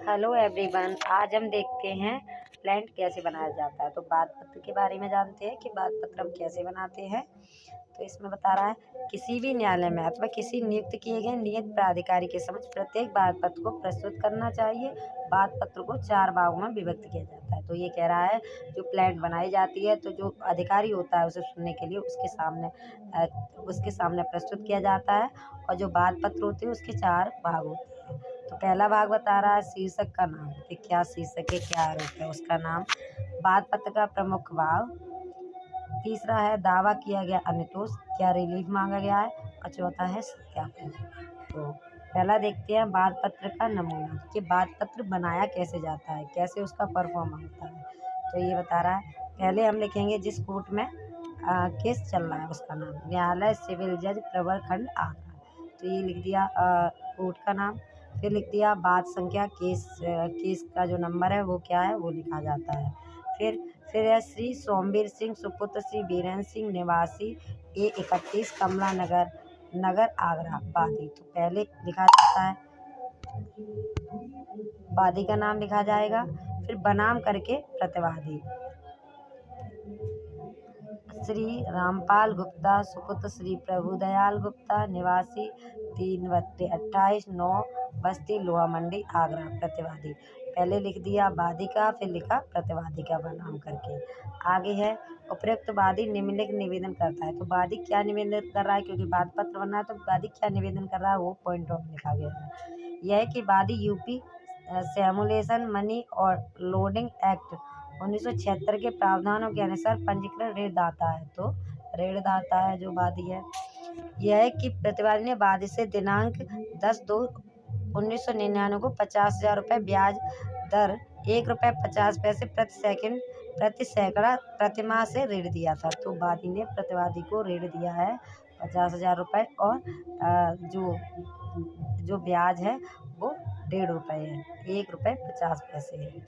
Hello everyone, आज हम देखते हैं प्लांट कैसे बनाया जाता है। तो बात पत्र के बारे में जानते हैं कि बात पत्र हम कैसे बनाते हैं। तो इसमें बता रहा है, किसी भी न्यायालय में अथवा किसी नियुक्त किए गए नियत प्राधिकारी के समक्ष प्रत्येक बात पत्र को प्रस्तुत करना चाहिए। बात पत्र को 4 भागों में विभक्त किया जाता है। तो ये कह रहा है, जो प्लांट बनाई जाती है तो जो अधिकारी होता है उसे सुनने के लिए उसके सामने प्रस्तुत किया जाता है। और जो बात पत्र होते हैं उसके 4 भाग होते हैं। तो पहला भाग बता रहा है शीर्षक का नाम, कि क्या शीर्षक है, क्या आरोप है, उसका नाम। बात पत्र का प्रमुख भाग। तीसरा है दावा किया गया अनुतोष, क्या रिलीफ मांगा गया है। और चौथा है सत्यापन। तो पहला देखते हैं बात पत्र का नमूना, कि बात पत्र बनाया कैसे जाता है, कैसे उसका परफॉर्म होता है। तो ये बता रहा है, पहले हम लिखेंगे जिस कोर्ट में केस चल रहा है उसका नाम, न्यायालय सिविल जज प्रवर खंड आगरा। तो ये लिख दिया कोर्ट का नाम। फिर लिख दिया बात संख्या, केस का जो नंबर है वो क्या है वो लिखा जाता है। फिर है श्री सोमवीर सिंह सुपुत्र श्री बीरेन्द्र सिंह निवासी A31 कमला नगर आगरा बादी। तो पहले लिखा जाता है, वादी का नाम लिखा जाएगा। फिर बनाम करके प्रतिवादी श्री रामपाल गुप्ता सुपुत्र श्री प्रभुदयाल गुप्ता निवासी 3/28 9 बस्ती लोहा मंडी आगरा प्रतिवादी। पहले लिख दिया वादी का, फिर लिखा प्रतिवादी का बनाम करके। आगे है उपयुक्त वादी निम्नलिखित निवेदन करता है। तो वादी क्या निवेदन कर रहा है, क्योंकि बात पत्र बनना है तो वादी क्या निवेदन कर रहा है वो पॉइंट ऑफ लिखा गया है। यह है कि वादी यूपी सिमुलेशन मनी और लोडिंग एक्ट 1976 के प्रावधानों के अनुसार पंजीकृत ऋणदाता है। तो ऋणदाता है जो वादी है। यह है कि प्रतिवादी ने वादी से दिनांक 10/2/1999 को 50,000 रुपये ब्याज दर ₹1.50 प्रति सैकड़ा प्रतिमाह से ऋण दिया था। तो वादी ने प्रतिवादी को ऋण दिया है 50,000 रुपये, और जो ब्याज है वो ₹1.5 है, ₹1.50 है।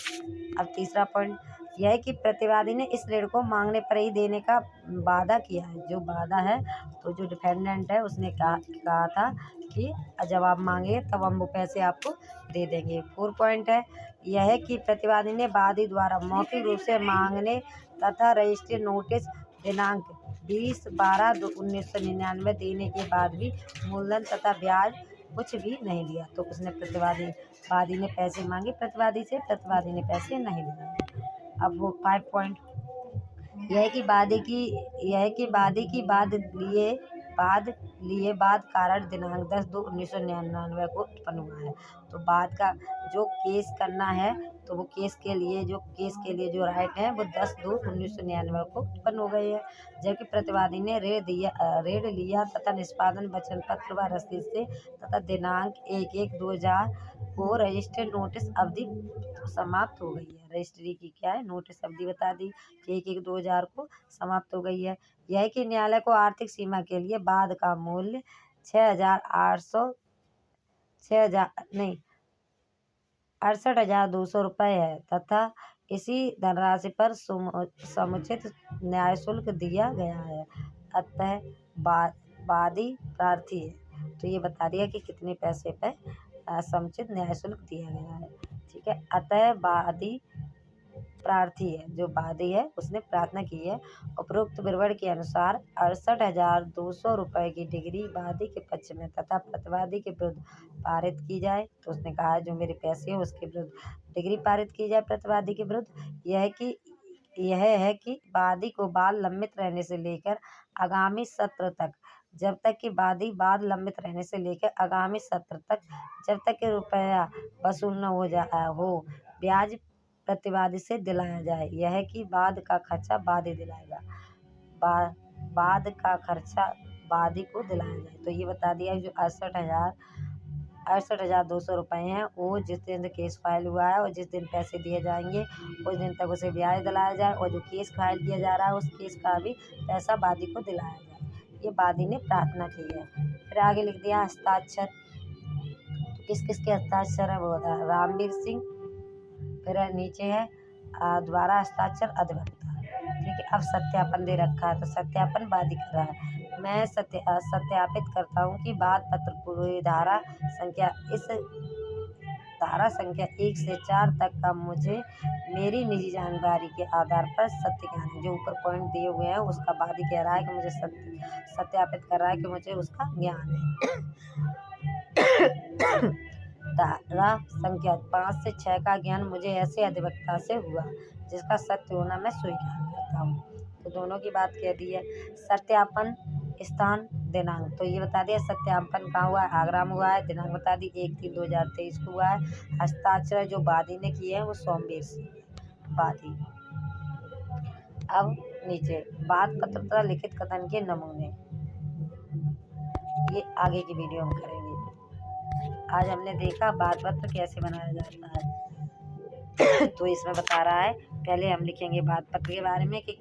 अब तीसरा पॉइंट यह है कि प्रतिवादी ने इस ऋण को मांगने पर ही देने का वादा किया है। जो वादा है, तो जो डिफेंडेंट है उसने कहा था कि जब आप मांगे तब हम वो पैसे आपको दे देंगे। 4 पॉइंट है, यह है कि प्रतिवादी ने वादी द्वारा मौखिक रूप से मांगने तथा रजिस्ट्री नोटिस दिनांक 20/12/1999 देने के बाद भी मूलधन तथा ब्याज कुछ भी नहीं दिया। तो उसने वादी ने पैसे मांगे प्रतिवादी से, प्रतिवादी ने पैसे नहीं दिए। अब वो 5 पॉइंट यह है कि वादी की बाद कारण दिनांक 10/2/1999 को उत्पन्न हुआ है। तो बाद का जो केस करना है, तो वो केस के लिए जो राइट है वो 10/2/1999 को उत्पन्न हो गई है। जबकि प्रतिवादी ने ऋण लिया तथा निष्पादन वचन पत्र व रसीद से तथा दिनांक 1/1/2000 को रजिस्टर्ड नोटिस अवधि समाप्त हो गई है। रजिस्ट्री की क्या है, नोटिस अवधि बता दी कि 1/1/2000 को समाप्त हो गई है। यह है कि न्यायालय को आर्थिक सीमा के लिए बाद का मूल्य 68,200 रुपये है तथा इसी धनराशि पर समुचित न्याय शुल्क दिया गया है। अतः वादी प्रार्थी है, तो ये बता दिया कि कितने पैसे पे समुचित न्याय शुल्क दिया गया है। ठीक है, अतः वादी प्रार्थी है, जो वादी है उसने प्रार्थना की है। उपरोक्त विवरण के अनुसार 68,200 रुपये की डिग्री वादी के पक्ष में तथा प्रतिवादी के विरुद्ध पारित की जाए। तो उसने कहा है जो मेरे पैसे हैं उसके विरुद्ध डिग्री पारित की जाए प्रतिवादी के विरुद्ध। यह है कि वादी को बाद लंबित रहने से लेकर आगामी सत्र तक, जब तक कि वादी बाद लंबित रहने से लेकर आगामी सत्र तक, जब तक कि रुपया वसूल न हो ब्याज प्रतिवादी से दिलाया जाए। यह है कि बाद का खर्चा वादी दिलाएगा, बाद का खर्चा वादी को दिलाया जाए। तो ये बता दिया जो 68,200 रुपये हैं वो जिस दिन से केस फाइल हुआ है और जिस दिन पैसे दिए जाएंगे उस दिन तक उसे ब्याज दिलाया जाए, और जो केस फाइल किया जा रहा है उस केस का भी पैसा वादी को दिलाया जाए। ये वादी ने प्रार्थना की है। फिर आगे लिख दिया हस्ताक्षर। तो किस किस के हस्ताक्षर है वो बता, रामवीर सिंह, फिर नीचे है द्वारा हस्ताक्षर अधिवक्ता। ठीक है, अब सत्यापन दे रखा है, तो सत्यापन वादी कर रहा है। मैं सत्यापित करता हूँ कि बात पत्र पूरी धारा संख्या इस धारा संख्या 1 से 4 तक का मुझे मेरी निजी जानकारी के आधार पर सत्य ज्ञान है। जो ऊपर पॉइंट दिए हुए हैं उसका वादी कह रहा है कि मुझे सत्यापित कर रहा है कि मुझे उसका ज्ञान है। धारा संख्या 5 से 6 का ज्ञान मुझे ऐसे अधिवक्ता से हुआ जिसका सत्य होना मैं स्वीकार करता हूँ। तो दोनों की बात कह दी है। सत्यापन, स्थान, दिनांक, तो ये बता दिया सत्यापन कहाँ हुआ है, आगरा में हुआ है। दिनांक बता दी 1/3/2023 को हुआ है। हस्ताक्षर जो वादी ने किए हैं वो सोमवीर सिंह वादी। अब नीचे वाद पत्र तथा लिखित कथन के नमूने, ये आगे की वीडियो में करेंगे। आज हमने देखा वाद पत्र कैसे बनाया जाता है। तो इसमें बता रहा है, पहले हम लिखेंगे वाद पत्र के बारे में कि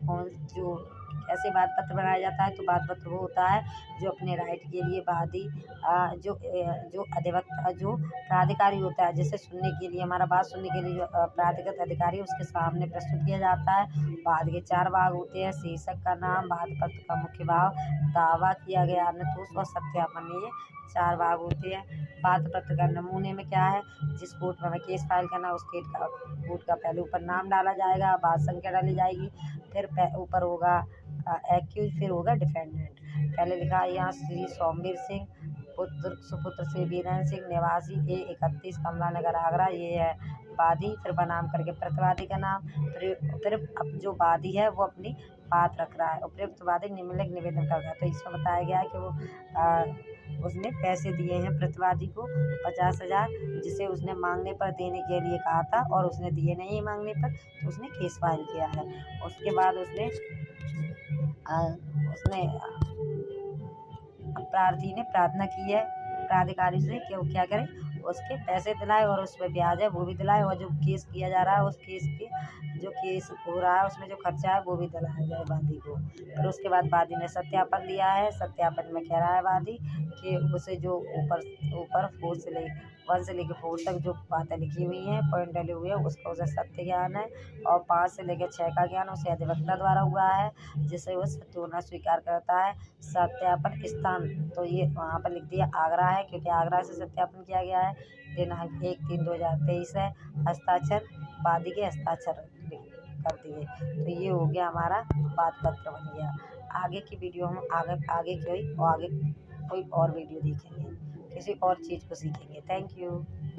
कैसे वाद पत्र बनाया जाता है। तो वाद पत्र वो होता है जो अपने राइट के लिए वादी जो अधिवक्ता जो प्राधिकारी होता है, जिसे सुनने के लिए हमारा बात सुनने के लिए जो प्राधिकृत अधिकारी उसके सामने प्रस्तुत किया जाता है। वाद के 4 भाग होते हैं। शीर्षक का नाम, वाद पत्र का मुख्य भाव, दावा किया गया अनुतोष और सत्यापन, ये 4 भाग होते हैं। वाद पत्र का नमूने में क्या है, जिस कोर्ट में हमें केस फाइल करना है उस कोर्ट का पहले ऊपर नाम डाला जाएगा, वाद संख्या डाली जाएगी, फिर ऊपर होगा एक्यूज, फिर होगा डिफेंडेंट। पहले लिखा है यहाँ श्री सोमवीर सिंह सुपुत्र श्री वीरेंद्र सिंह निवासी A31 कमला नगर आगरा, ये है वादी। फिर बनाम करके प्रतिवादी का नाम, फिर अब जो वादी है वो अपनी बात रख रहा है। उपयुक्त वादी निम्नलिखित निवेदन कर रहा है। तो इसमें बताया गया है कि वो उसने पैसे दिए हैं प्रतिवादी को 50,000, जिसे उसने मांगने पर देने के लिए कहा था और उसने दिए नहीं मांगने पर, तो उसने केस फाइल किया है। उसके बाद उसने प्रार्थी ने प्रार्थना की है प्राधिकारी से कि वो क्या करे, उसके पैसे दिलाए और उस पर ब्याज है वो भी दिलाए, और जो केस किया जा रहा है उस केस के जो केस हो रहा है उसमें जो खर्चा है वो भी दिलाया जाए वादी को। फिर उसके बाद वादी ने सत्यापन दिया है। सत्यापन में कह रहा है वादी कि उसे जो ऊपर 1 से लेकर 4 तक जो बातें लिखी हुई हैं, पॉइंट डले हुए हैं, उसका उसे सत्य ज्ञान है। और 5 से लेकर 6 का ज्ञान उसे अधिवक्ता द्वारा हुआ है जिसे वो सत्य होना स्वीकार करता है। सत्यापन स्थान, तो ये वहाँ पर लिख दिया आगरा है क्योंकि आगरा से सत्यापन किया गया है। दिनांक 1/3/2023 है। हस्ताक्षर वादी के हस्ताक्षर कर दिए। तो ये हो गया हमारा वाद पत्र बन गया। आगे की वीडियो हम आगे कोई और वीडियो देखेंगे, किसी और चीज़ को सीखेंगे। Thank you.